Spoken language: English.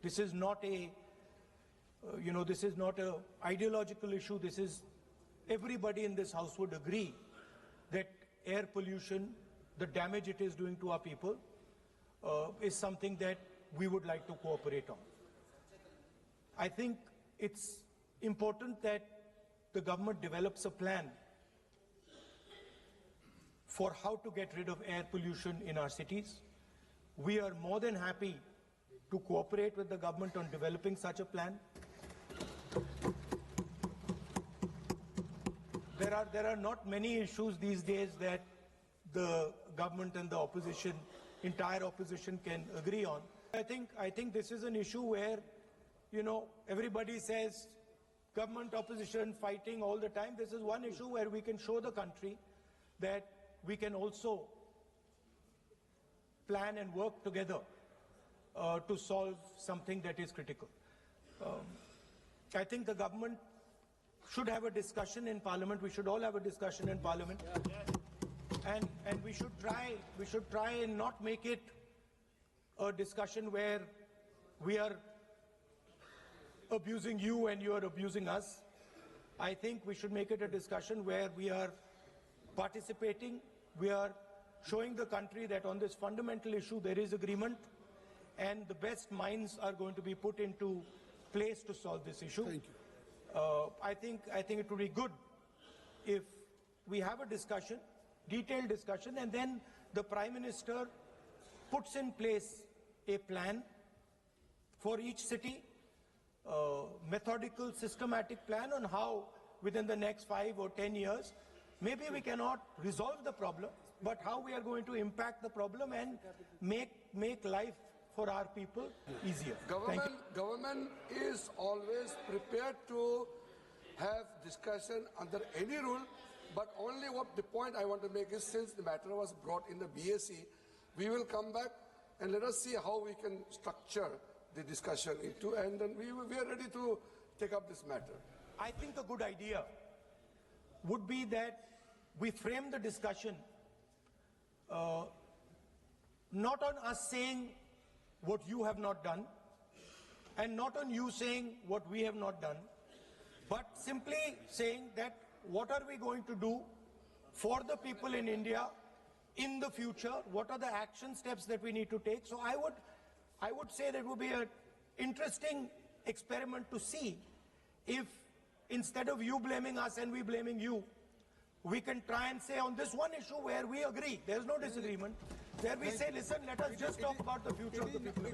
This is not a, this is not an ideological issue. This is, everybody in this house would agree that air pollution, the damage it is doing to our people, is something that we would like to cooperate on. I think it's important that the government develops a plan for how to get rid of air pollution in our cities. We are more than happy to cooperate with the government on developing such a plan. There are not many issues these days that the government and the opposition, entire opposition, can agree on. I think this is an issue where, everybody says government, opposition, fighting all the time. This is one issue where we can show the country that we can also plan and work together to solve something that is critical. I think the government should have a discussion in Parliament. We should all have a discussion in Parliament, and we should try and not make it a discussion where we are abusing you and you are abusing us. I think we should make it a discussion where we are participating, we are showing the country that on this fundamental issue there is agreement, and the best minds are going to be put into place to solve this issue. Thank you. I think it would be good if we have a discussion, detailed discussion, and then the Prime Minister puts in place a plan for each city, methodical, systematic plan on how within the next 5 or 10 years, maybe we cannot resolve the problem, but how we are going to impact the problem and make life for our people easier. Government is always prepared to have discussion under any rule, but only what the point I want to make is, since the matter was brought in the BAC, we will come back and let us see how we can structure the discussion into, and then we are ready to take up this matter. I think a good idea would be that we frame the discussion not on us saying what you have not done, and not on you saying what we have not done, but simply saying that what are we going to do for the people in India in the future, what are the action steps that we need to take. So I would say that it would be an interesting experiment to see if, instead of you blaming us and we blaming you, we can try and say on this one issue where we agree, there's no disagreement, where we say, listen, let us just talk about the future of the people.